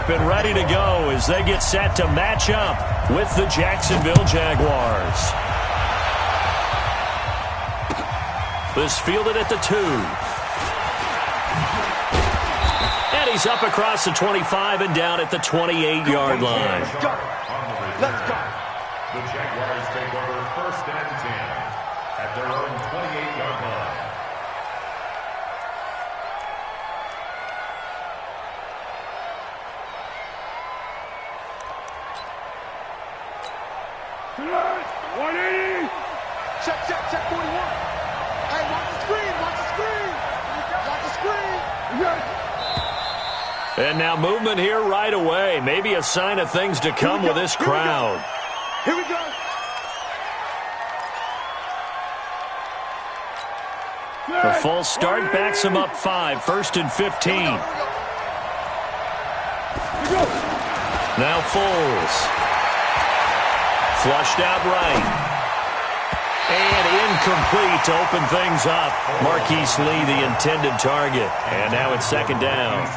up and ready to go as they get set to match up with the Jacksonville Jaguars. This fielded at the 2. And he's up across the 25 and down at the 28-yard line. Let's go. The Jaguars take over 1st and 10 at their own 28-yard line. Check 41. Hey, watch the screen. And now movement here right away. Maybe a sign of things to come with this crowd. Here we go. The false start backs him up 5. 1st and 15. Now Foles. Flushed out right. And incomplete to open things up. Marquise Lee, the intended target. And now it's 2nd down.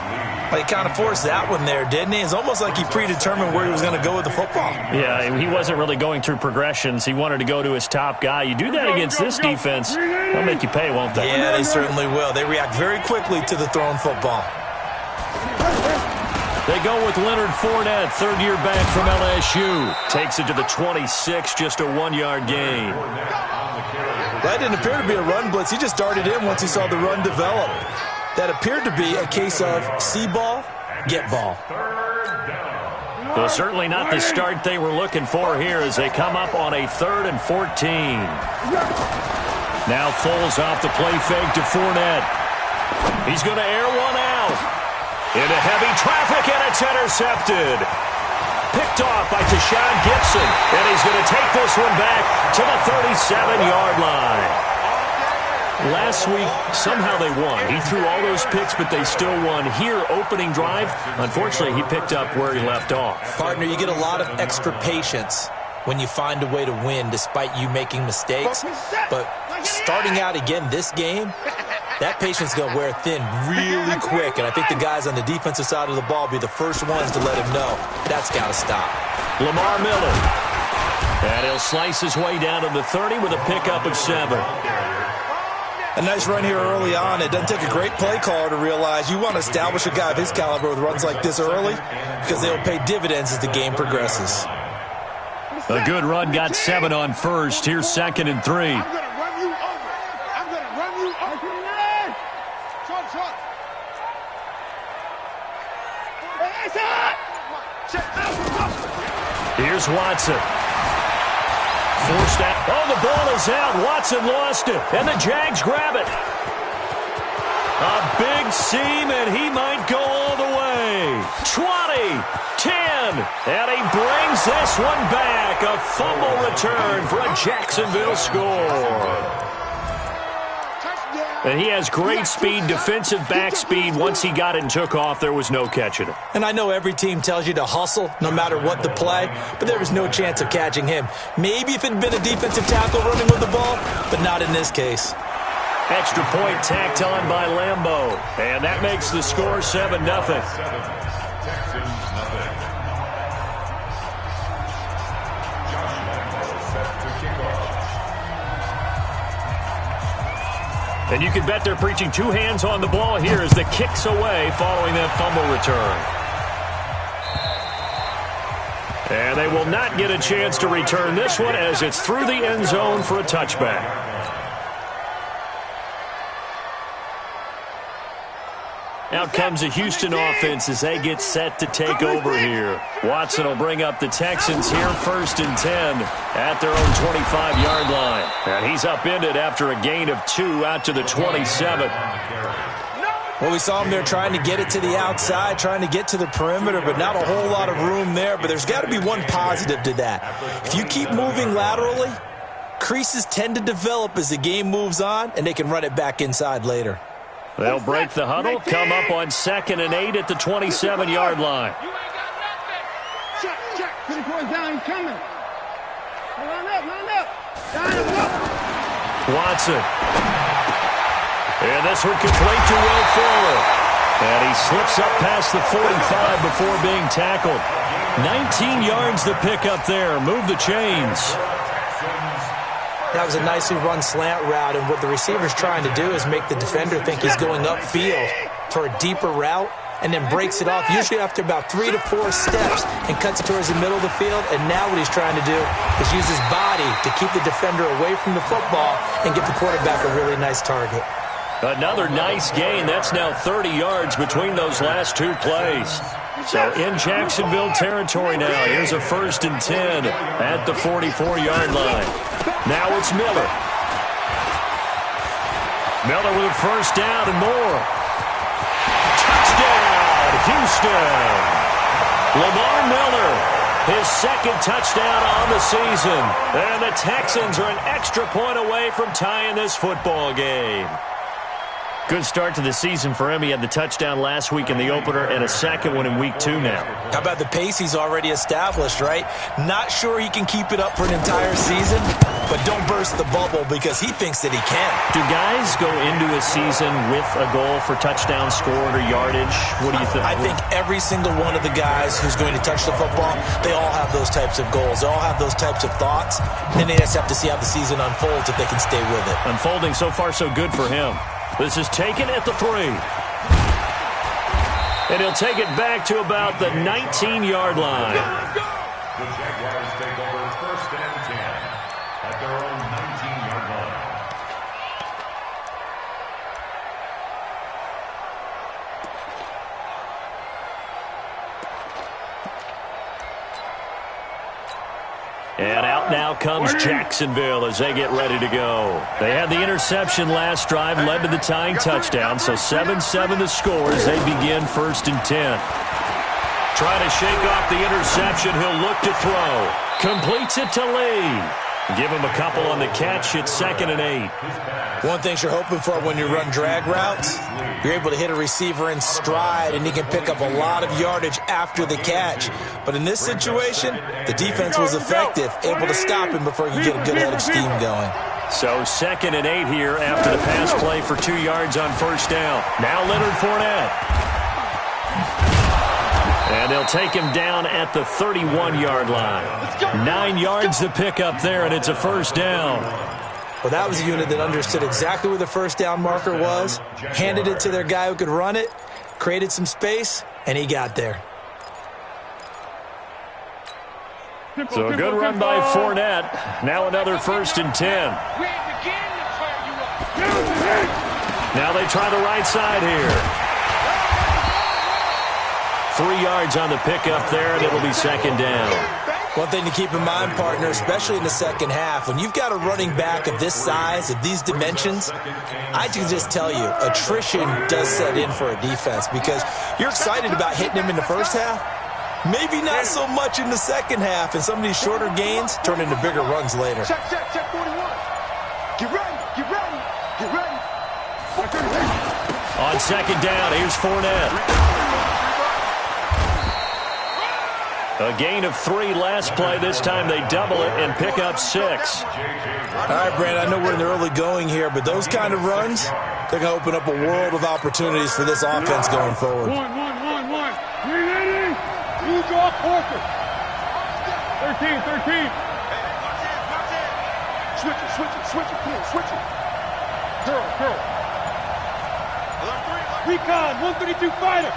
He kind of forced that one there, didn't he? It's almost like he predetermined where he was going to go with the football. Yeah, he wasn't really going through progressions. He wanted to go to his top guy. You do that against this defense, they'll make you pay, won't they? Yeah, they certainly will. They react very quickly to the thrown football. They go with Leonard Fournette, 3rd-year back from LSU. Takes it to the 26, just a 1-yard gain. That didn't appear to be a run blitz. He just darted in once he saw the run develop. That appeared to be a case of see ball, get ball. Well, certainly not the start they were looking for here as they come up on a 3rd and 14. Now Foles off the play fake to Fournette. He's going to air one out. Into heavy traffic, and it's intercepted. Picked off by Tashawn Gibson, and he's going to take this one back to the 37-yard line. Last week, somehow they won. He threw all those picks, but they still won. Here, opening drive, unfortunately, he picked up where he left off. Partner, you get a lot of extra patience when you find a way to win despite you making mistakes. But starting out again this game, that patience is going to wear thin really quick, and I think the guys on the defensive side of the ball will be the first ones to let him know that's got to stop. Lamar Miller. And he'll slice his way down to the 30 with a pickup of 7. A nice run here early on. It doesn't take a great play caller to realize you want to establish a guy of his caliber with runs like this early because they'll pay dividends as the game progresses. A good run got 7 on 1st. Here's 2nd and 3. I'm going to run you over. I'm going to run you over. Here's Watson. Forced out. Oh, the ball is out. Watson lost it. And the Jags grab it. A big seam, and he might go all the way. 20, 10, and he brings this one back. A fumble return for a Jacksonville score. And he has great speed, defensive back speed. Once he got it and took off, there was no catching him. And I know every team tells you to hustle no matter what the play, but there was no chance of catching him. Maybe if it had been a defensive tackle running with the ball, but not in this case. Extra point tacked on by Lambeau. And that makes the score 7-0. And you can bet they're preaching 2 hands on the ball here as the kick's away following that fumble return. And they will not get a chance to return this one as it's through the end zone for a touchback. Out comes a Houston offense as they get set to take over here. Watson will bring up the Texans here 1st and 10 at their own 25-yard line. And he's upended after a gain of 2 out to the 27. Well, we saw him there trying to get it to the outside, trying to get to the perimeter, but not a whole lot of room there. But there's got to be one positive to that. If you keep moving laterally, creases tend to develop as the game moves on, and they can run it back inside later. They'll break the huddle, come up on 2nd and 8 at the 27-yard line. Check. 3 points down, he's coming. Line up. Down. Watson. And this one complete to Will Fuller. And he slips up past the 45 before being tackled. 19 yards to pick up there. Move the chains. That was a nicely run slant route, and what the receiver's trying to do is make the defender think he's going upfield for a deeper route, and then breaks it off, usually after about 3 to 4 steps, and cuts it towards the middle of the field. And now what he's trying to do is use his body to keep the defender away from the football and give the quarterback a really nice target. Another nice gain. That's now 30 yards between those last two plays. So in Jacksonville territory now. Here's a 1st and 10 at the 44-yard line. Now it's Miller. Miller with a 1st down and more. Touchdown, Houston. Lamar Miller, his 2nd touchdown on the season. And the Texans are an extra point away from tying this football game. Good start to the season for him. He had the touchdown last week in the opener and a 2nd one in week 2 now. How about the pace he's already established, right? Not sure he can keep it up for an entire season, but don't burst the bubble because he thinks that he can. Do guys go into a season with a goal for touchdown scored or yardage? What do you think? I think every single one of the guys who's going to touch the football, they all have those types of goals. They all have those types of thoughts. Then they just have to see how the season unfolds if they can stay with it. Unfolding so far so good for him. This is taken at the 3. And he'll take it back to about the 19-yard line. The Jaguars take over 1st and 10 at their own 19-yard line. And out now comes Jacksonville as they get ready to go. They had the interception last drive, led to the tying touchdown, so 7-7 the score as they begin 1st and 10. Trying to shake off the interception, he'll look to throw. Completes it to Lee. Give him a couple on the catch. It's 2nd and 8. One thing you're hoping for when you run drag routes, you're able to hit a receiver in stride, and he can pick up a lot of yardage after the catch. But in this situation, the defense was effective, able to stop him before he could get a good head of steam going. So 2nd and 8 here after the pass play for 2 yards on 1st down. Now Leonard Fournette. And they'll take him down at the 31-yard line. 9 yards to pick up there, and it's a 1st down. Well, that was a unit that understood exactly where the 1st down marker was, handed it to their guy who could run it, created some space, and he got there. So a good run by Fournette. Now another 1st and 10. Now they try the right side here. 3 yards on the pickup there, and it'll be 2nd down. One thing to keep in mind, partner, especially in the second half, when you've got a running back of this size, of these dimensions, I can just tell you, attrition does set in for a defense because you're excited about hitting him in the first half. Maybe not so much in the second half, and some of these shorter gains turn into bigger runs later. Check 41. Get ready, get ready, get ready. On 2nd down, here's Fournette. A gain of 3 last play. This time they double it and pick up 6. All right, Brandon, I know we're in the early going here, but those kind of runs, they're going to open up a world of opportunities for this offense going forward. One. You ready? You go up, Parker. 13. Switch it. Curl. Recon, 132 fighter.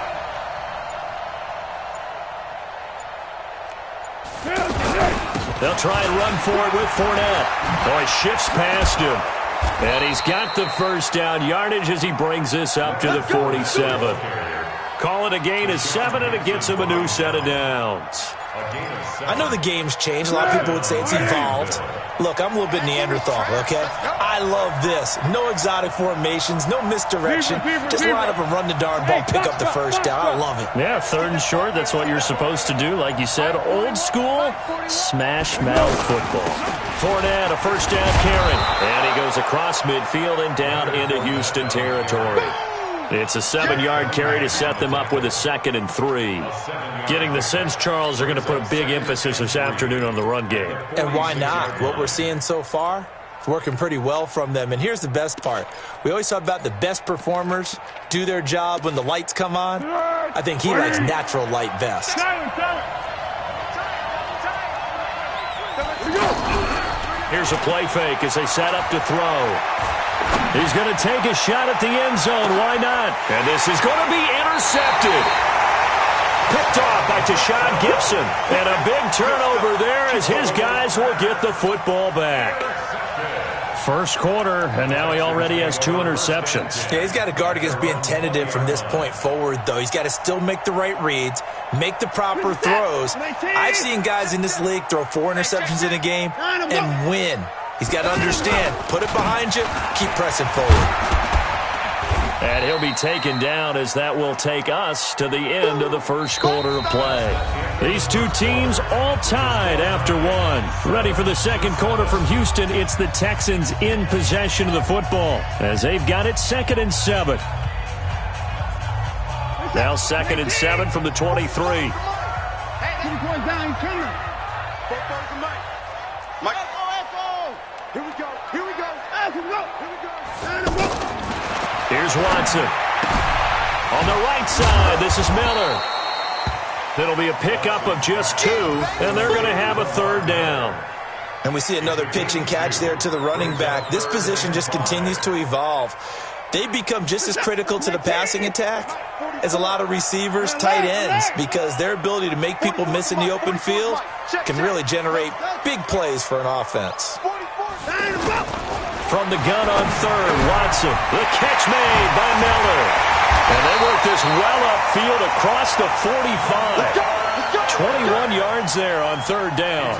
They'll try and run for it with Fournette. Boy, shifts past him. And he's got the 1st down yardage as he brings this up to the 47. Call it a gain of 7, and it gets him a new set of downs. I know the game's changed. A lot of people would say it's evolved. Look, I'm a little bit Neanderthal, okay? I love this. No exotic formations, no misdirection. Just line up and run the darn ball, pick up the 1st down. I love it. Yeah, 3rd and short, that's what you're supposed to do. Like you said, old school, smash mouth football. Fournette, a 1st down carry. And he goes across midfield and down into Houston territory. It's a 7-yard carry to set them up with a 2nd and 3. Getting the sense, Charles, they're going to put a big emphasis this afternoon on the run game. And why not? What we're seeing so far, It's working pretty well from them. And here's the best part. We always talk about the best performers do their job when the lights come on. I think he likes natural light best. Here's a play fake as they set up to throw. He's going to take a shot at the end zone. Why not? And this is going to be intercepted. Picked off by Tashawn Gibson. And a big turnover there as his guys will get the football back. First quarter, and now he already has 2 interceptions. Yeah, he's got to guard against being tentative from this point forward, though. He's got to still make the right reads, make the proper throws. I've seen guys in this league throw 4 interceptions in a game and win. He's got to understand, put it behind you, keep pressing forward. And he'll be taken down as that will take us to the end of the first quarter of play. These two teams all tied after 1. Ready for the second quarter from Houston, it's the Texans in possession of the football as they've got it 2nd and 7. Now 2nd and 7 from the 23. Here's Watson. On the right side, this is Miller. It'll be a pickup of just 2, and they're going to have a 3rd down. And we see another pitch and catch there to the running back. This position just continues to evolve. They become just as critical to the passing attack as a lot of receivers, tight ends, because their ability to make people miss in the open field can really generate big plays for an offense. From the gun on 3rd, Watson. The catch made by Miller. And they work this well upfield across the 45. 21 yards there on 3rd down.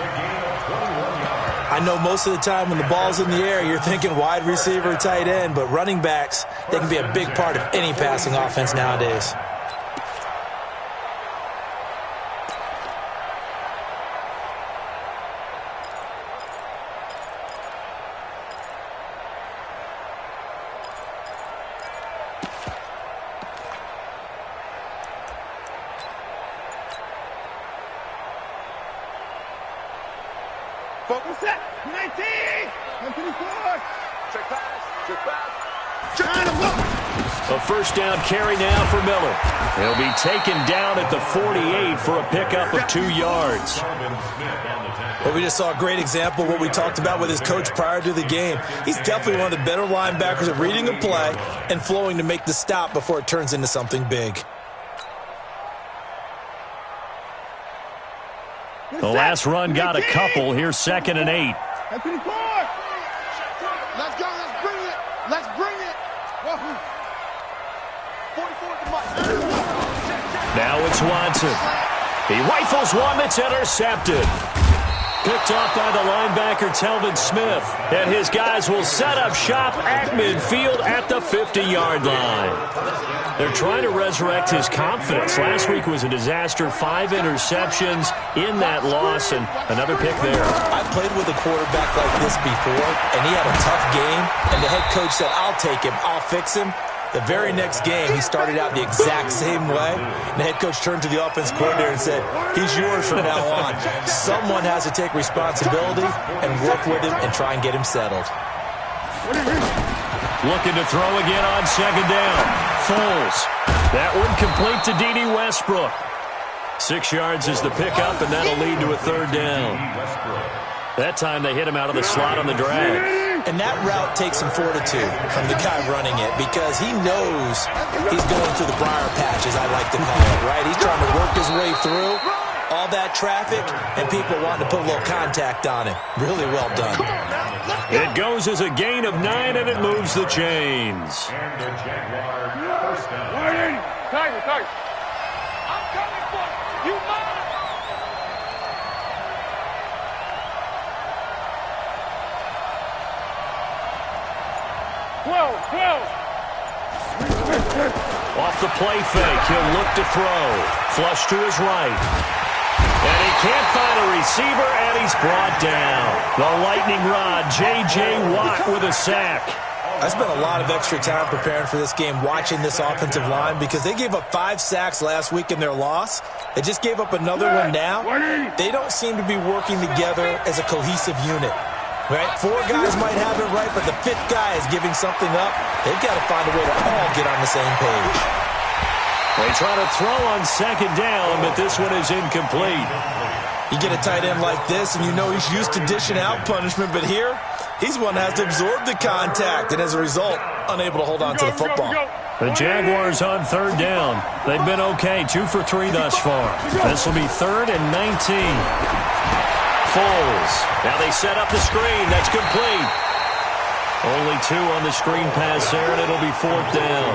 I know most of the time when the ball's in the air, you're thinking wide receiver, tight end, but running backs, they can be a big part of any passing offense nowadays. Focus set. 19. 24. Check pass. A first down carry now for Miller. He'll be taken down at the 48 for a pickup of 2 yards. Well, we just saw a great example of what we talked about with his coach prior to the game. He's definitely one of the better linebackers at reading a play and flowing to make the stop before it turns into something big. The last run got a couple. Here's 2nd and 8. Let's go. Let's bring it. Let's bring it. 44 at the mic. Now it's Watson. He rifles one that's intercepted. Picked off by the linebacker, Telvin Smith. And his guys will set up shop at midfield at the 50-yard line. They're trying to resurrect his confidence. Last week was a disaster. 5 interceptions in that loss, and another pick there. I've played with a quarterback like this before, and he had a tough game, and the head coach said, I'll take him, I'll fix him. The very next game, he started out the exact same way. And the head coach turned to the offense coordinator and said, he's yours from now on. Someone has to take responsibility and work with him and try and get him settled. Looking to throw again on 2nd down. Foles. That one complete to D.D. Westbrook. 6 yards is the pickup, and that'll lead to a 3rd down. That time they hit him out of the slot on the drag. And that route takes some fortitude from the guy running it because he knows he's going through the briar patch, as I like to call it, right? He's trying to work his way through all that traffic and people wanting to put a little contact on him. Really well done. It goes as a gain of 9, and it moves the chains. And the Jaguar first down. Tiger. I'm coming for you. You mine. 12. Off the play fake, he'll look to throw. Flush to his right. And he can't find a receiver, and he's brought down. The lightning rod, J.J. Watt with a sack. I spent a lot of extra time preparing for this game, watching this offensive line, because they gave up 5 sacks last week in their loss. They just gave up another one now. They don't seem to be working together as a cohesive unit. Right? 4 guys might have it right, but the 5th guy is giving something up. They've got to find a way to all get on the same page. They try to throw on second down, but this one is incomplete. You get a tight end like this, and you know he's used to dishing out punishment, but here, he's one that has to absorb the contact, and as a result, unable to hold on to the football. The Jaguars on third down. They've been okay, 2 for 3 thus far. This will be 3rd and 19. Foles. Now they set up the screen. That's complete. Only 2 on the screen pass there, and it'll be 4th down.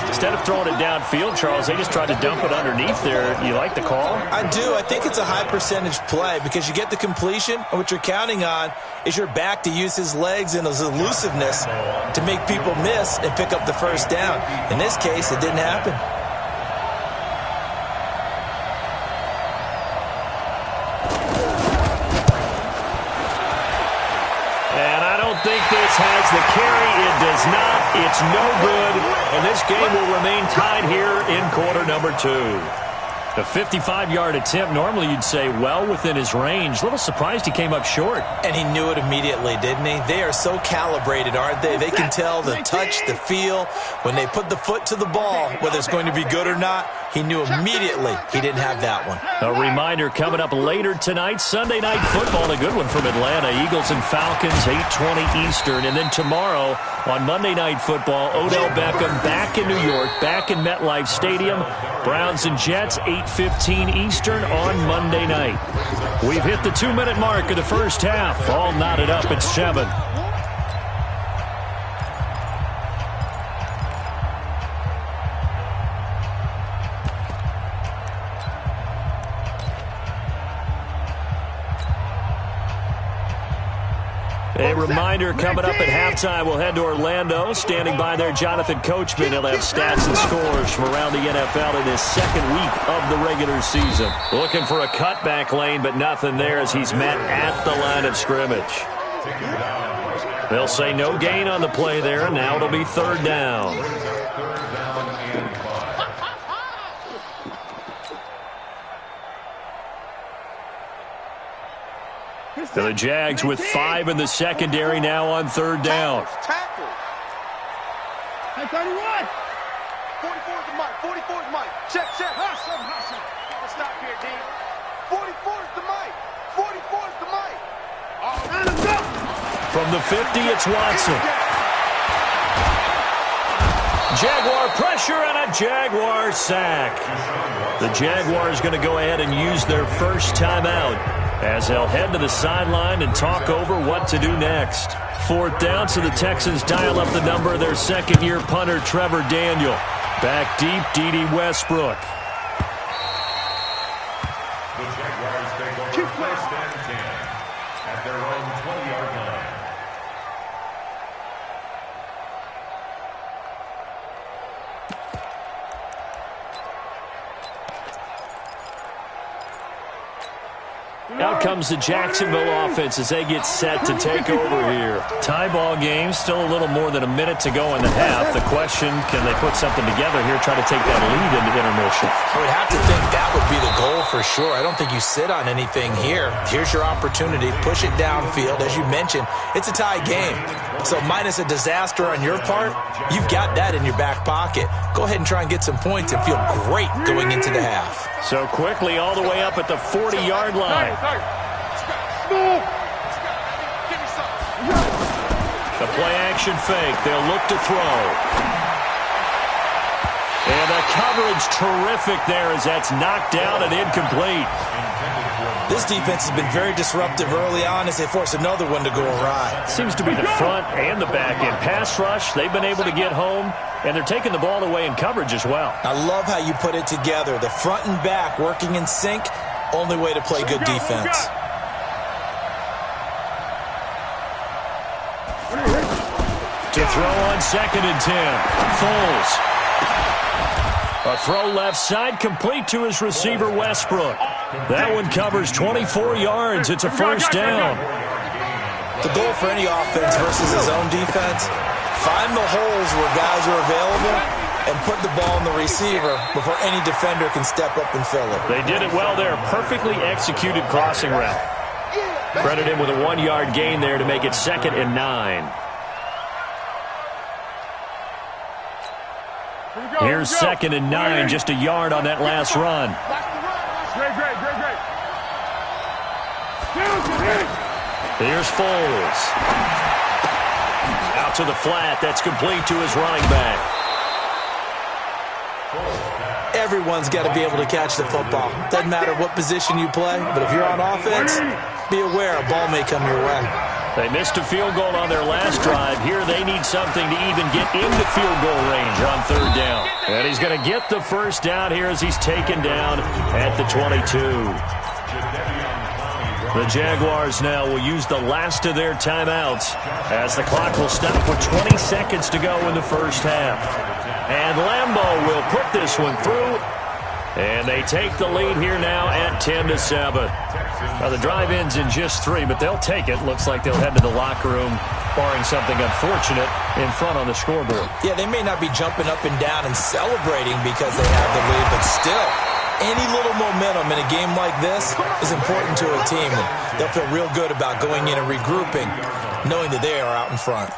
Instead of throwing it downfield, Charles, they just tried to dump it underneath there. You like the call? I do. I think it's a high-percentage play because you get the completion, and what you're counting on is your back to use his legs and his elusiveness to make people miss and pick up the first down. In this case, it didn't happen. I think this has the carry. It does not. It's no good. And this game will remain tied here in quarter number 2. A 55-yard attempt, normally you'd say well within his range. A little surprised he came up short. And he knew it immediately, didn't he? They are so calibrated, aren't they? They can tell the touch, the feel. When they put the foot to the ball, whether it's going to be good or not, he knew immediately he didn't have that one. A reminder coming up later tonight, Sunday Night Football, a good one from Atlanta. Eagles and Falcons, 8:20 Eastern. And then tomorrow on Monday Night Football, Odell Beckham back in New York, back in MetLife Stadium. Browns and Jets, 8:15 Eastern on Monday night. We've hit the 2-minute mark of the first half. All knotted up at 7. A reminder coming up at halftime, we'll head to Orlando. Standing by there, Jonathan Coachman. He'll have stats and scores from around the NFL in his 2nd week of the regular season. Looking for a cutback lane, but nothing there as he's met at the line of scrimmage. They'll say no gain on the play there, and now it'll be 3rd down. So the Jags with 5 in the secondary now on 3rd down. Tackle. Hey, 31. 44 is the mic. 44 is the mic. Check. Hustle. Let's stop here, D. 44 is the mic. 44 is the mic. From the 50, it's Watson. Jaguar pressure and a Jaguar sack. The Jaguars going to go ahead and use their first timeout as they'll head to the sideline and talk over what to do next. 4th down, so the Texans dial up the number of their 2nd-year punter, Trevor Daniel. Back deep, D.D. Westbrook. The Jaguars take over 1st and 10 at their own 20-yard line. Out comes the Jacksonville offense as they get set to take over here. Tie ball game, still a little more than a minute to go in the half. The question, can they put something together here, try to take that lead into intermission? I would have to think that would be the goal for sure. I don't think you sit on anything here. Here's your opportunity. Push it downfield. As you mentioned, it's a tie game. So minus a disaster on your part, you've got that in your back pocket. Go ahead and try and get some points and feel great going into the half. So quickly all the way up at the 40-yard line. The play-action fake. They'll look to throw. And the coverage terrific there as that's knocked down and incomplete. This defense has been very disruptive early on as they force another one to go awry. Seems to be the front and the back end. Pass rush, they've been able to get home, and they're taking the ball away in coverage as well. I love how you put it together. The front and back working in sync, only way to play good defense. To throw on 2nd and 10. Foles. A throw left side, complete to his receiver, Westbrook. That one covers 24 yards. It's a 1st down. The goal for any offense versus his own defense, find the holes where guys are available and put the ball in the receiver before any defender can step up and fill it. They did it well there. Perfectly executed crossing route. Credit him with a 1-yard gain there to make it 2nd and 9. Here's 2nd and 9, just a yard on that last run. Great. Here's Foles. Out to the flat. That's complete to his running back. Everyone's got to be able to catch the football. Doesn't matter what position you play, but if you're on offense, be aware a ball may come your way. They missed a field goal on their last drive. Here they need something to even get into field goal range on 3rd down. And he's going to get the first down here as he's taken down at the 22. The Jaguars now will use the last of their timeouts as the clock will stop with 20 seconds to go in the first half. And Lambeau will put this one through. And they take the lead here now at 10-7. Now the drive ends in just 3, but they'll take it. Looks like they'll head to the locker room, barring something unfortunate in front on the scoreboard. Yeah, they may not be jumping up and down and celebrating because they have the lead, but still, any little momentum in a game like this is important to a team. And they'll feel real good about going in and regrouping, knowing that they are out in front.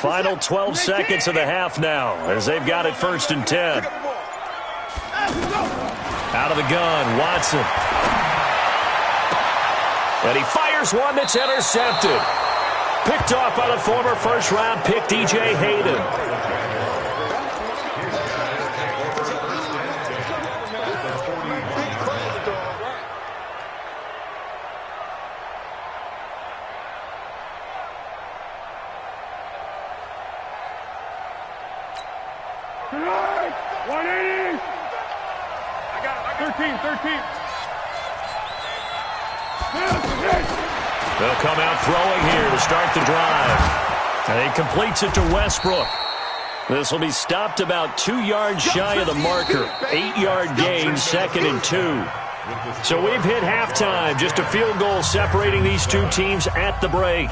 Final 12 seconds of the half now as they've got it 1st and 10. Out of the gun, Watson. And he fires one that's intercepted. Picked off by the former first-round pick, DJ Hayden. Tonight, 180. 13. They'll come out throwing here to start the drive. And he completes it to Westbrook. This will be stopped about 2 yards shy of the marker. 8-yard gain, 2nd and 2. So we've hit halftime. Just a field goal separating these two teams at the break.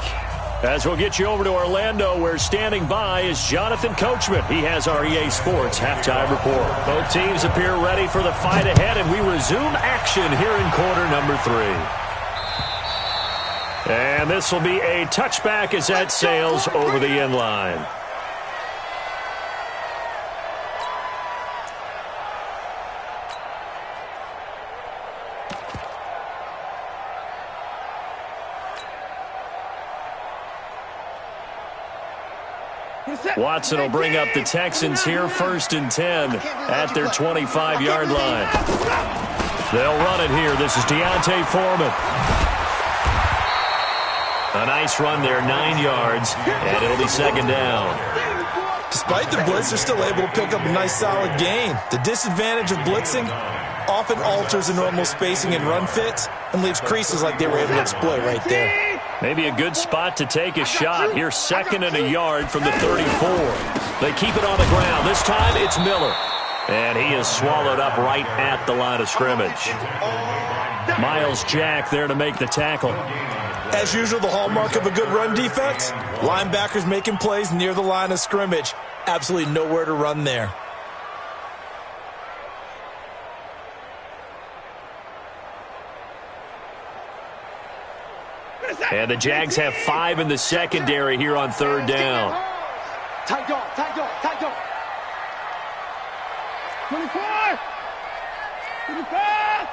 As we'll get you over to Orlando, where standing by is Jonathan Coachman. He has our EA Sports halftime report. Both teams appear ready for the fight ahead, and we resume action here in quarter number 3. And this will be a touchback as that sails over the end line. Watson will bring up the Texans here 1st and 10 at their 25-yard line. They'll run it here. This is Deontay Foreman. A nice run there, 9 yards, and it'll be 2nd down. Despite the blitz, they're still able to pick up a nice solid gain. The disadvantage of blitzing often alters the normal spacing and run fits and leaves creases like they were able to exploit right there. Maybe a good spot to take a shot. Here's 2nd and a yard from the 34. They keep it on the ground. This time it's Miller. And he is swallowed up right at the line of scrimmage. Miles Jack there to make the tackle. As usual, the hallmark of a good run defense, linebackers making plays near the line of scrimmage. Absolutely nowhere to run there. And the Jags have 5 in the secondary here on 3rd down. Tight dog. 25. 25.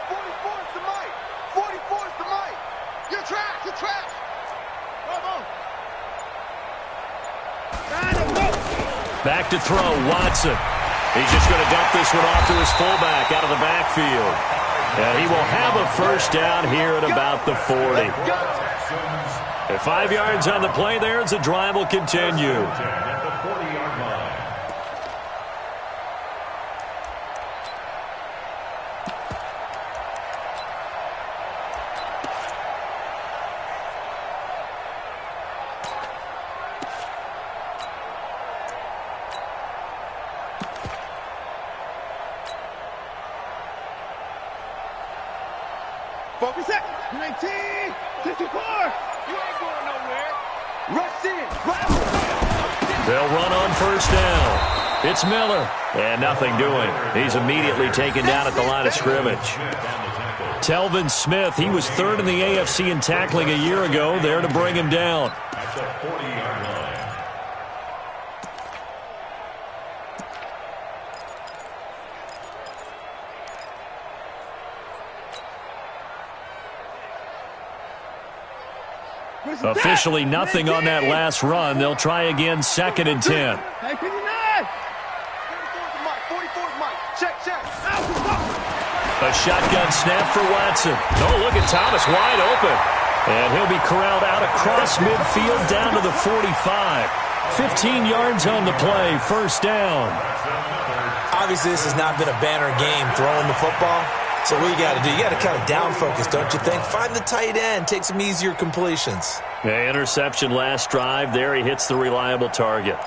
44 is the mic. 44 is the mic. You're trapped. Back to throw, Watson. He's just going to dump this one off to his fullback out of the backfield. And he will have a first down here at about the 40. At 5 yards on the play there as the drive will continue. Focus set. 19, 54. You ain't going nowhere. Rush in. They'll run on first down. It's Miller. And nothing doing. He's immediately taken down at the line of scrimmage. Telvin Smith, he was third in the AFC in tackling a year ago, there to bring him down. At the 40-yard line. Officially nothing on that last run. They'll try again, 2nd and 10. Hey, 59. 44's Mike. 44's Mike. Check. A shotgun snap for Watson. Oh, look at Thomas wide open. And he'll be corralled out across midfield down to the 45. 15 yards on the play, first down. Obviously, this has not been a banner game throwing the football. So what you got to do, you got to kind of down focus, don't you think? Find the tight end, take some easier completions. Yeah, interception last drive. There he hits the reliable target.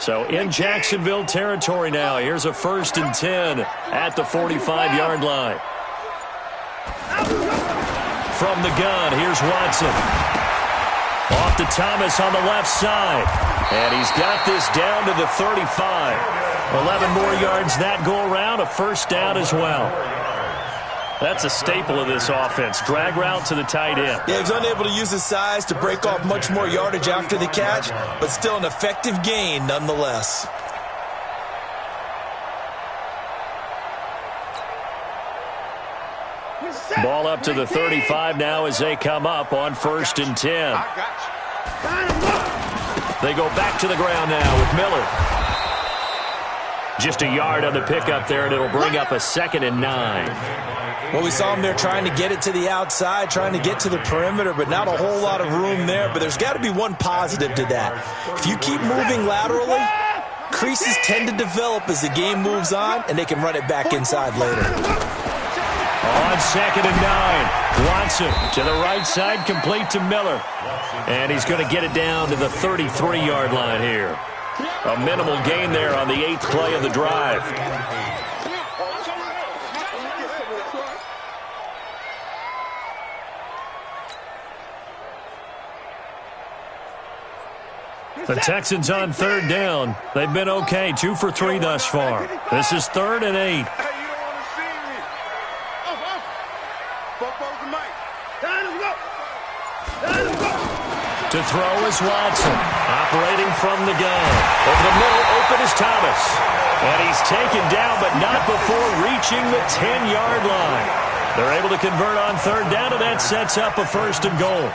So in Jacksonville territory now. Here's a 1st and 10 at the 45-yard line. From the gun, here's Watson. Off to Thomas on the left side. And he's got this down to the 35. 11 more yards that go around, a first down as well. That's a staple of this offense. Drag route to the tight end. Yeah, he's unable to use his size to break off much more yardage after the catch, but still an effective gain nonetheless. Ball up to the 35 now as they come up on 1st and 10. They go back to the ground now with Miller. Just a yard on the pickup there, and it'll bring up a 2nd and 9. Well, we saw him there trying to get it to the outside, trying to get to the perimeter, but not a whole lot of room there. But there's got to be one positive to that. If you keep moving laterally, creases tend to develop as the game moves on, and they can run it back inside later. On 2nd and 9, Watson to the right side, complete to Miller. And he's going to get it down to the 33-yard line here. A minimal gain there on the 8th play of the drive. The Texans on 3rd down. They've been okay, 2 for 3 thus far. This is 3rd and 8. To throw is Watson, operating from the gun. Over the middle, open is Thomas. And he's taken down, but not before reaching the 10-yard line. They're able to convert on 3rd down, and that sets up a 1st and goal.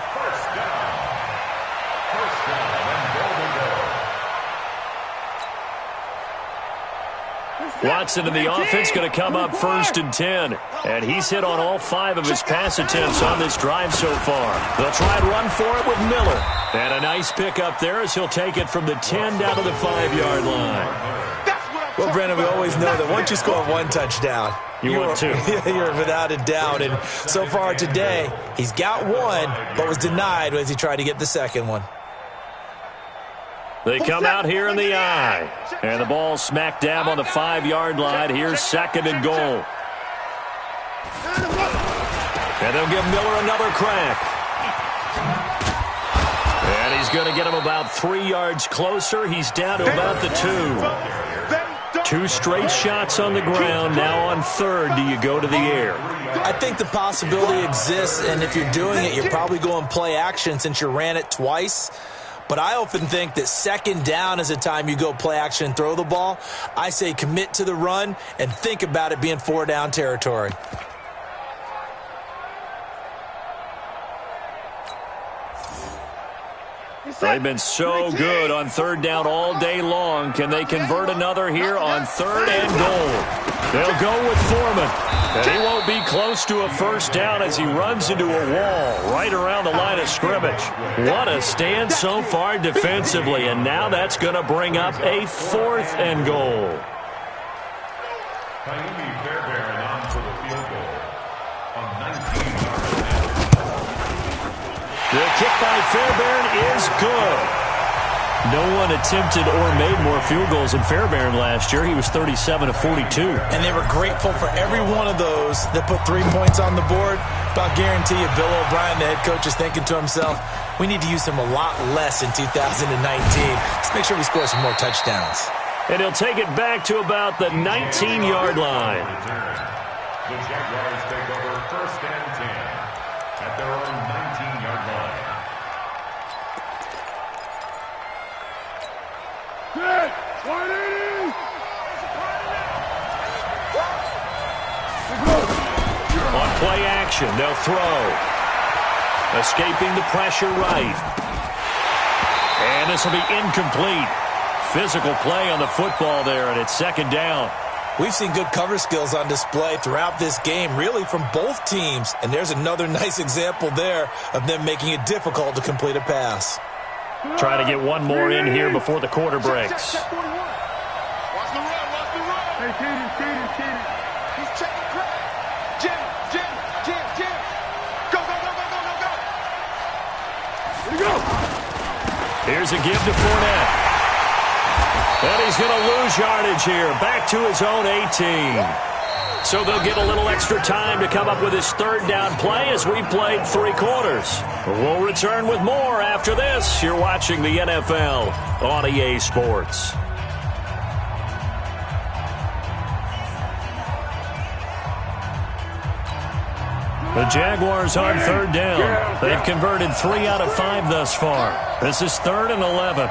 Watson in the offense going to come up 1st and 10. And he's hit on all 5 of his pass attempts on this drive so far. They'll try and run for it with Miller. And a nice pickup there as he'll take it from the 10 down to the 5-yard line. Well, Brandon, we always know that once you score one touchdown, you're without a doubt. And so far today, he's got one, but was denied as he tried to get the second one. They come out here in the eye. And the ball smack dab on the 5-yard line. Here's 2nd and goal. And they'll give Miller another crack. And he's going to get him about 3 yards closer. He's down to about the 2. 2 straight shots on the ground. Now on 3rd, do you go to the air? I think the possibility exists, and if you're doing it, you're probably going play action since you ran it twice. But I often think that 2nd down is the time you go play action and throw the ball. I say commit to the run and think about it being 4-down territory. They've been so good on 3rd down all day long. Can they convert another here on 3rd and goal? They'll go with Foreman. And he won't be close to a 1st down as he runs into a wall right around the line of scrimmage. What a stand so far defensively. And now that's going to bring up a 4th and goal. Fairbairn on for the field goal. On 19 yards. The kick by Fairbairn is good. No one attempted or made more field goals than Fairbairn last year. He was 37 of 42. And they were grateful for every one of those that put 3 points on the board. But I'll guarantee you, Bill O'Brien, the head coach, is thinking to himself, we need to use him a lot less in 2019. Let's make sure we score some more touchdowns. And he'll take it back to about the 19-yard line. The Jaguars take over 1st and 10 at their own 19-yard line. Set! 180! On play action, they'll throw. Escaping the pressure right. And this will be incomplete. Physical play on the football there, and it's 2nd down. We've seen good cover skills on display throughout this game, really from both teams. And there's another nice example there of them making it difficult to complete a pass. Try to get one more in here before the quarter breaks. Watch the run, watch the run. Hey, Kaden. He's checking crap. Jim. Go. Here we go. Here's a give to Fournette. And he's going to lose yardage here. Back to his own 18. So they'll get a little extra time to come up with his 3rd down play as we've played 3 quarters. We'll return with more after this. You're watching the NFL on EA Sports. The Jaguars on 3rd down. They've converted 3 out of 5 thus far. This is 3rd and 11.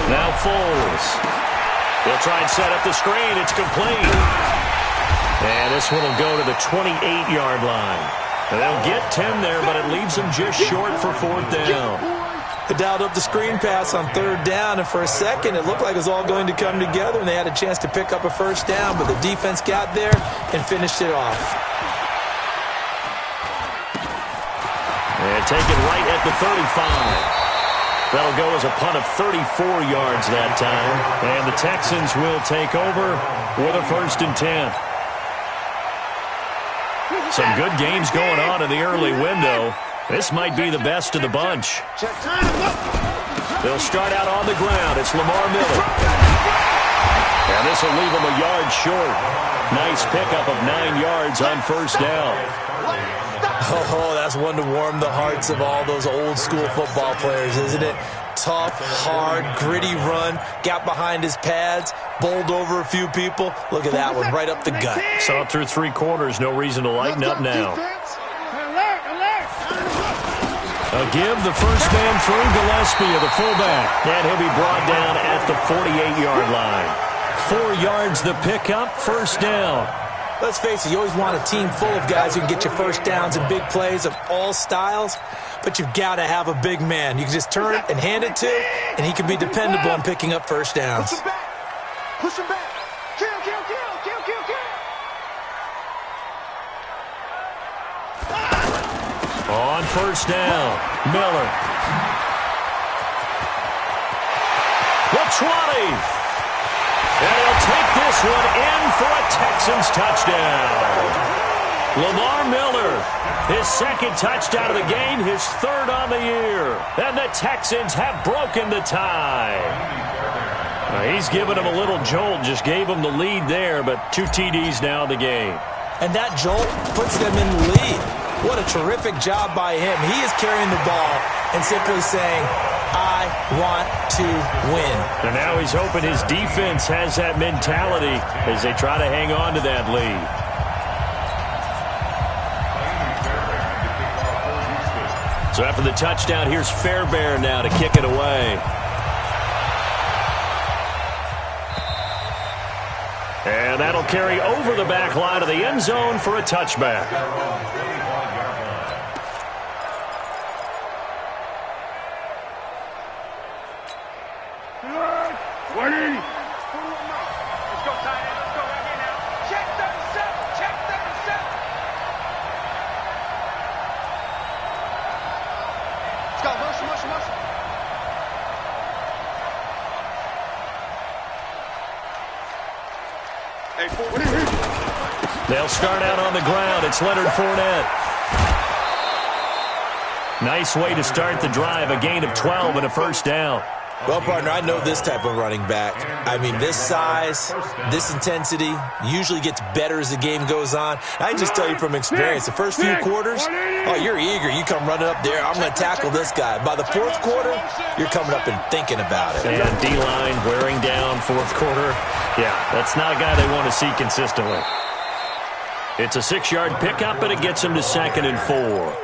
Now Foles. They'll try and set up the screen. It's complete. And this one will go to the 28-yard line. And they'll get 10 there, but it leaves them just short for 4th down. They dialed up the screen pass on 3rd down, and for a second it looked like it was all going to come together, and they had a chance to pick up a 1st down, but the defense got there and finished it off. And taken right at the 35. That'll go as a punt of 34 yards that time. And the Texans will take over with a 1st and 10. Some good games going on in the early window. This might be the best of the bunch. They'll start out on the ground. It's Lamar Miller. And this will leave him a yard short. Nice pickup of 9 yards on 1st down. Oh, that's one to warm the hearts of all those old-school football players, isn't it? Tough, hard, gritty run, got behind his pads, bowled over a few people. Look at that one, right up the gut. Saw it through 3 quarters, no reason to lighten up now. A give, the first man through, Gillespie of the fullback. And he'll be brought down at the 48-yard line. 4 yards the pickup, 1st down. Let's face it, you always want a team full of guys who can get you 1st downs and big plays of all styles, but you've got to have a big man. You can just turn it and hand it to, and he can be dependable in picking up 1st downs. Push him back. Kill. On 1st down, Miller. The 20. And he'll take this one in for a Texans touchdown. Lamar Miller, his 2nd touchdown of the game, his 3rd on the year. And the Texans have broken the tie. He's given him a little jolt, just gave him the lead there, but 2 TDs now in the game. And that jolt puts them in the lead. What a terrific job by him. He is carrying the ball and simply saying, I want to win. And now he's hoping his defense has that mentality as they try to hang on to that lead. So after the touchdown, here's Fairbairn now to kick it away. And that'll carry over the back line of the end zone for a touchback. Hey, They'll start out on the ground. It's Leonard Fournette. Nice way to start the drive. A gain of 12 and a first down. Well, partner, I know this type of running back. I mean, this size, this intensity usually gets better as the game goes on. I just tell you from experience, the first few quarters, oh, you're eager. You come running up there, I'm going to tackle this guy. By the fourth quarter, you're coming up and thinking about it. And D-line wearing down fourth quarter. Yeah, that's not a guy they want to see consistently. It's a 6-yard pickup, and it gets him to 2nd and 4.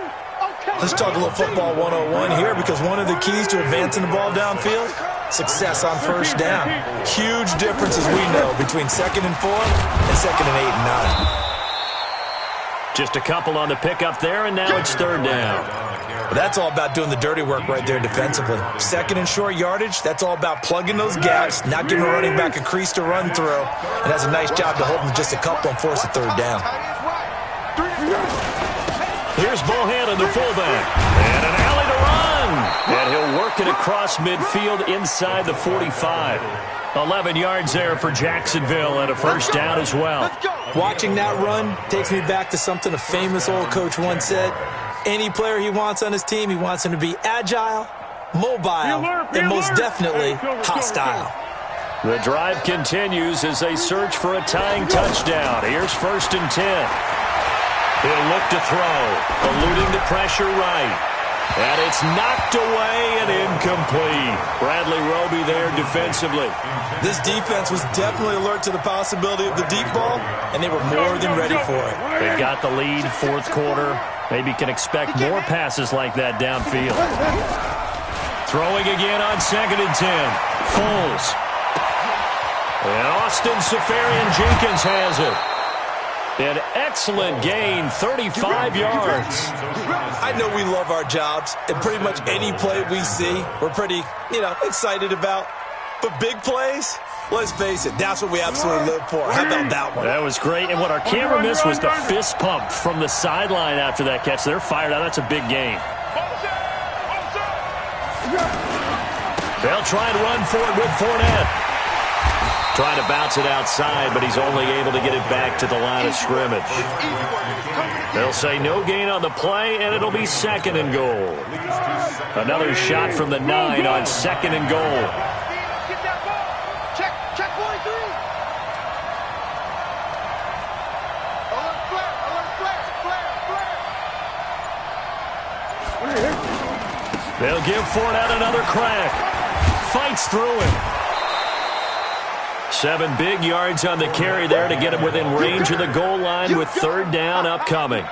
Let's talk a little football 101 here, because one of the keys to advancing the ball downfield, success on first down. Huge difference, as we know, between 2nd and 4 and 2nd and 8 and 9. Just a couple on the pickup there, and now it's 3rd down. Well, that's all about doing the dirty work right there defensively. 2nd and short yardage, that's all about plugging those gaps, not giving a running back a crease to run through, and that's a nice job to hold them just a couple and force a 3rd down. Here's Bohannon, the fullback, and an alley to run. And he'll work it across midfield inside the 45. 11 yards there for Jacksonville and a first down as well. Watching that run takes me back to something a famous old coach once said. Any player he wants on his team, he wants him to be agile, mobile, and most definitely hostile. The drive continues as they search for a tying touchdown. Here's 1st and 10. He'll look to throw, eluding the pressure right. And it's knocked away and incomplete. Bradley Roby there defensively. This defense was definitely alert to the possibility of the deep ball, and they were more than ready for it. They've got the lead, fourth quarter. Maybe can expect more passes like that downfield. Throwing again on 2nd and 10. Foles. And Austin Seferian-Jenkins has it. An excellent gain, 35 yards. I know we love our jobs, and pretty much any play we see, we're pretty, excited about. But big plays, let's face it, that's what we absolutely live for. How about that one? That was great, and what our camera missed was the fist pump from the sideline after that catch. They're fired out. That's a big gain. They'll try and run for it with Fournette. Trying to bounce it outside, but he's only able to get it back to the line of scrimmage. They'll say no gain on the play, and it'll be 2nd and goal. Another shot from the 9 on 2nd and goal. Check 43. Flare. They'll give Fournette another crack. Fights through it. 7 big yards on the carry there to get him within range of the goal line with 3rd down upcoming.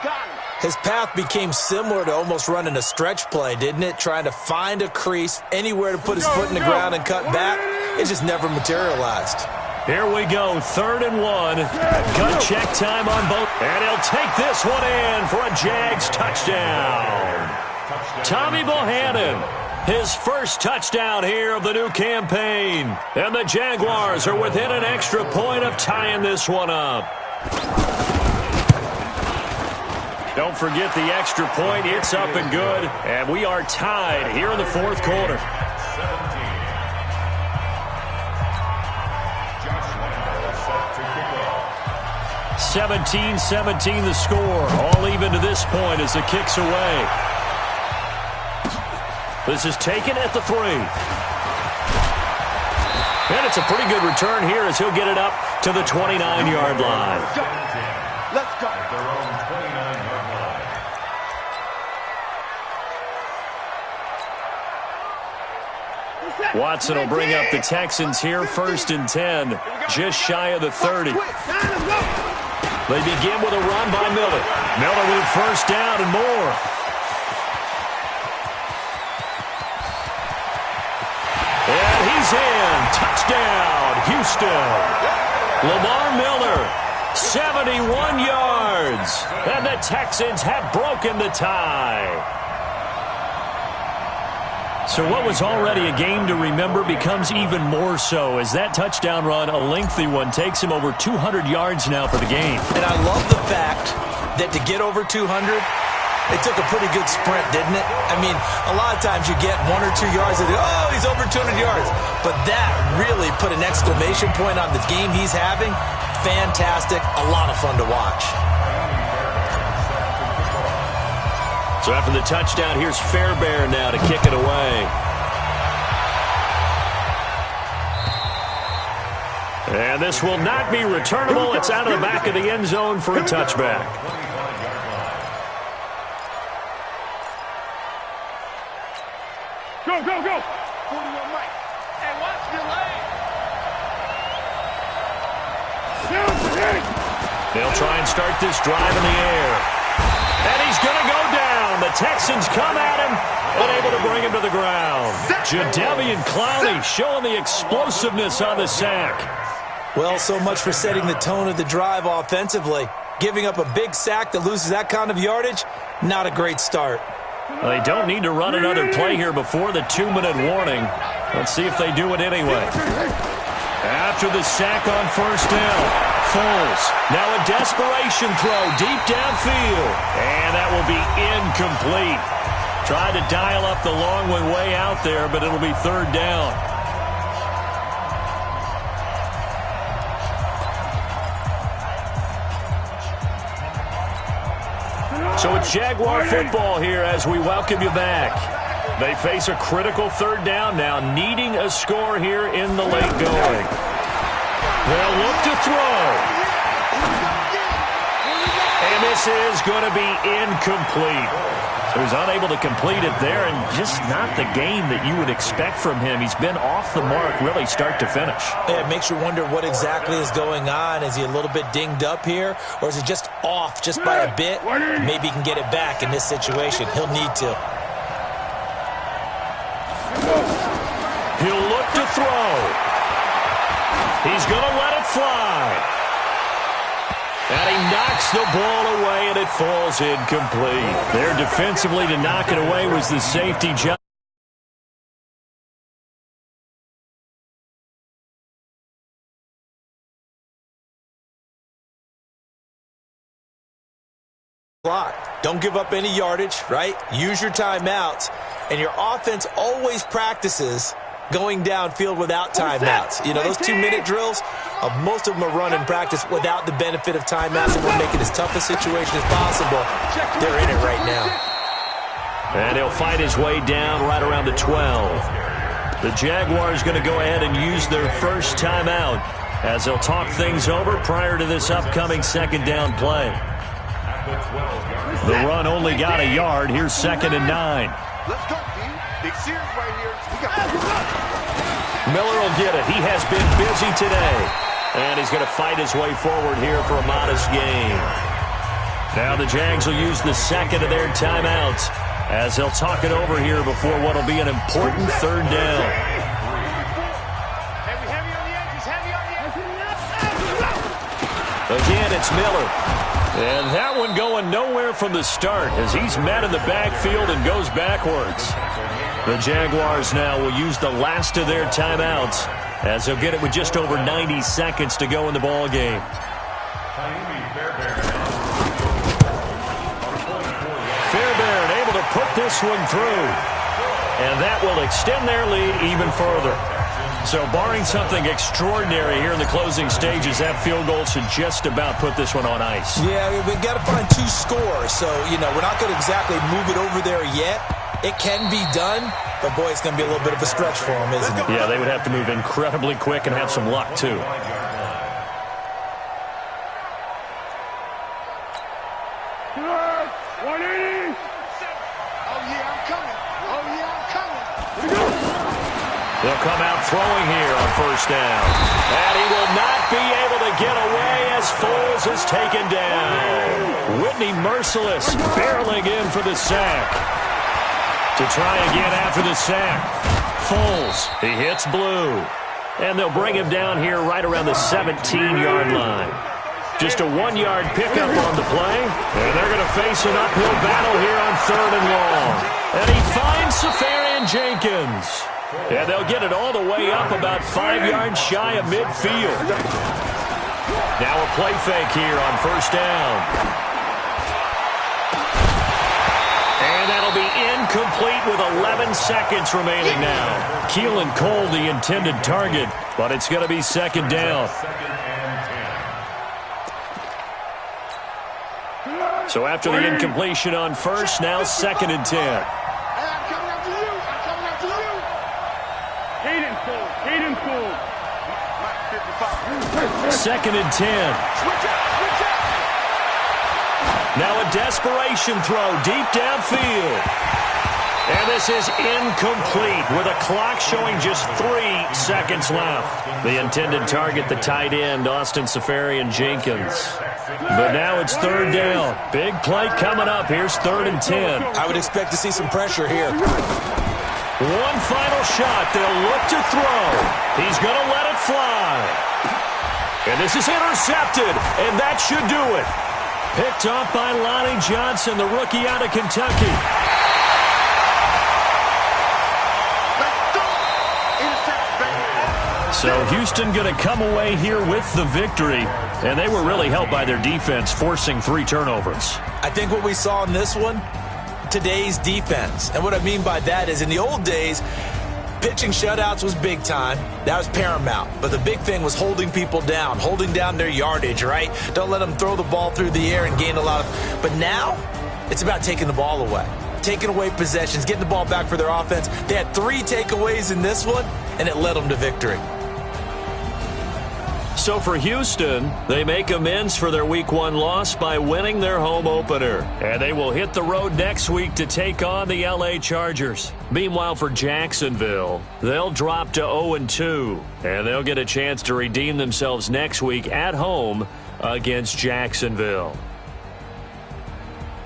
His path became similar to almost running a stretch play, didn't it? Trying to find a crease, anywhere to put his foot in the ground and cut back. It just never materialized. Here we go, 3rd and 1. Gut check time on both. And he'll take this one in for a Jags touchdown. Tommy Bohannon. His first touchdown here of the new campaign. And the Jaguars are within an extra point of tying this one up. Don't forget the extra point. It's up and good. And we are tied here in the fourth quarter. 17-17 the score. All even to this point as the kick's away. This is taken at the 3. And it's a pretty good return here as he'll get it up to the 29-yard line. Let's go. At their own 29-yard line. Watson will bring up the Texans here, 1st and 10, just shy of the 30. They begin with a run by Miller. Miller with 1st down and more. And he's in. Touchdown, Houston. Lamar Miller, 71 yards. And the Texans have broken the tie. So what was already a game to remember becomes even more so as that touchdown run, a lengthy one, takes him over 200 yards now for the game. And I love the fact that to get over 200, It took a pretty good sprint, didn't it? I mean, a lot of times you get 1 or 2 yards and, oh, he's over 200 yards. But that really put an exclamation point on the game he's having. Fantastic. A lot of fun to watch. So after the touchdown, here's Fairbairn now to kick it away. And this will not be returnable. It's out of the back of the end zone for a touchback. Go, go, go! 41 Mike. Hey, watch your lane. They'll try and start this drive in the air. And he's going to go down. The Texans come at him, unable to bring him to the ground. Jadeveon Clowney showing the explosiveness on the sack. Well, so much for setting the tone of the drive offensively. Giving up a big sack that loses that kind of yardage, not a great start. They don't need to run another play here before the 2-minute warning. Let's see if they do it anyway. After the sack on first down, Foles. Now a desperation throw deep downfield. And that will be incomplete. Tried to dial up the long one way out there, but it'll be third down. So it's Jaguar football here as we welcome you back. They face a critical third down now, needing a score here in the late going. They'll look to throw. And this is going to be incomplete. So he's unable to complete it there, and just not the game that you would expect from him. He's been off the mark really start to finish. Yeah, it makes you wonder what exactly is going on. Is he a little bit dinged up here, or is it just off just by a bit? Maybe he can get it back in this situation. He'll need to. He'll look to throw. He's going to let it fly. And he knocks the ball away, and it falls incomplete. There defensively to knock it away was the safety job. Don't give up any yardage, right? Use your timeouts. And your offense always practices going downfield without timeouts. You know, those 2-minute drills, most of them are run in practice without the benefit of timeouts, and we'll make it as tough a situation as possible. They're in it right now. And he'll fight his way down right around the 12. The Jaguars going to go ahead and use their first timeout as they'll talk things over prior to this upcoming second down play. The run only got a yard. Here's 2nd and 9. Let's go, D. Big series right here. Miller will get it. He has been busy today. And he's going to fight his way forward here for a modest gain. Now the Jags will use the second of their timeouts as they'll talk it over here before what will be an important third down. Heavy on the edges, heavy on the edges. Again, it's Miller. And that one going nowhere from the start as he's met in the backfield and goes backwards. The Jaguars now will use the last of their timeouts as they'll get it with just over 90 seconds to go in the ball game. Fairbairn able to put this one through. And that will extend their lead even further. So barring something extraordinary here in the closing stages, that field goal should just about put this one on ice. Yeah, we've got to find 2 scores. So, you know, we're not going to exactly move it over there yet. It can be done, but, boy, it's going to be a little bit of a stretch for them, isn't it? Yeah, they would have to move incredibly quick and have some luck, too. They'll come out throwing here on first down. And he will not be able to get away as Foles is taken down. Whitney Merciless barreling in for the sack. To try again after the sack. Foles, he hits blue. And they'll bring him down here right around the 17-yard line. Just a 1-yard pickup on the play. And they're going to face an uphill battle here on 3rd and long. And he finds Safarian Jenkins. And they'll get it all the way up about 5 yards shy of midfield. Now a play fake here on first down. incomplete with 11 seconds remaining now. Keelan Cole, the intended target, but it's going to be second down. So after the incompletion on first, now second and 10. I'm coming after you. I'm coming after you. Hayden Cole. Mike 55. Second and 10. Switch out. Switch out. Now a desperation throw deep downfield. And this is incomplete with a clock showing just 3 seconds left. The intended target, the tight end, Austin Safarian-Jenkins. But now it's third down. Big play coming up. Here's third and 10. I would expect to see some pressure here. One final shot. They'll look to throw. He's going to let it fly. And this is intercepted, and that should do it. Picked off by Lonnie Johnson, the rookie out of Kentucky. So Houston going to come away here with the victory, and they were really helped by their defense, forcing 3 turnovers. I think what we saw in this one, today's defense. And what I mean by that is in the old days, pitching shutouts was big time. That was paramount. But the big thing was holding people down, holding down their yardage, right? Don't let them throw the ball through the air and gain a lot of... But now, it's about taking the ball away. Taking away possessions, getting the ball back for their offense. They had 3 takeaways in this one, and it led them to victory. So for Houston, they make amends for their Week 1 loss by winning their home opener. And they will hit the road next week to take on the LA Chargers. Meanwhile, for Jacksonville, they'll drop to 0-2. And they'll get a chance to redeem themselves next week at home against Jacksonville.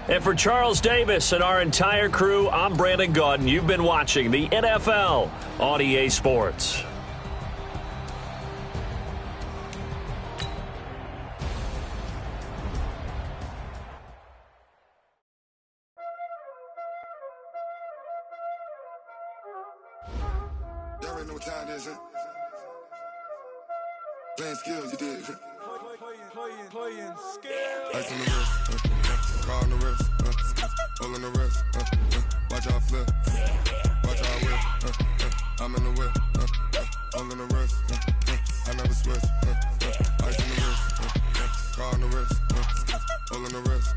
And for Charles Davis and our entire crew, I'm Brandon Gaudin. You've been watching the NFL on EA Sports. Y'all already know what time it is, huh? Playing skills, you did. Playing skills. Ice on the wrist, car on the wrist, hole in the wrist, watch how I flip, watch how I whip, I'm in the whip, hole in the wrist, I never switch, ice on the wrist, car on the wrist, hole in the wrist,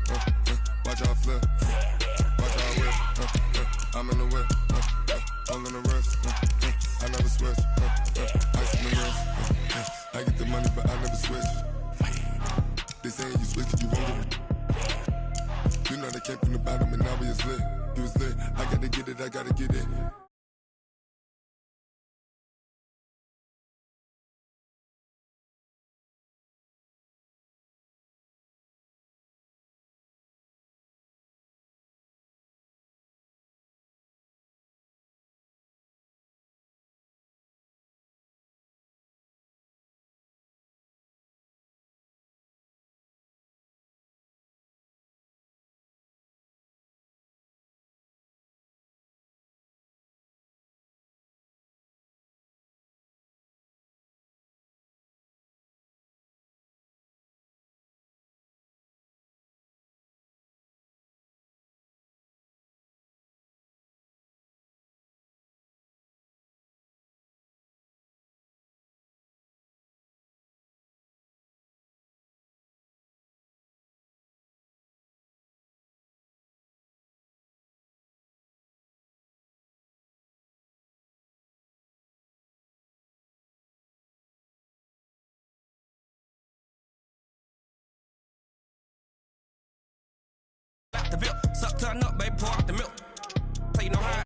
watch how I flip, watch how I whip, I'm in the whip, hole in the wrist, I never switch, ice on the wrist, I get the money but I never switch. They saying you switch, you won't get it. You know they came from the bottom and now we is lit. You was lit, I gotta get it, I gotta get it. The bill, suck, turn up, baby, pour out the milk. Tell you know how.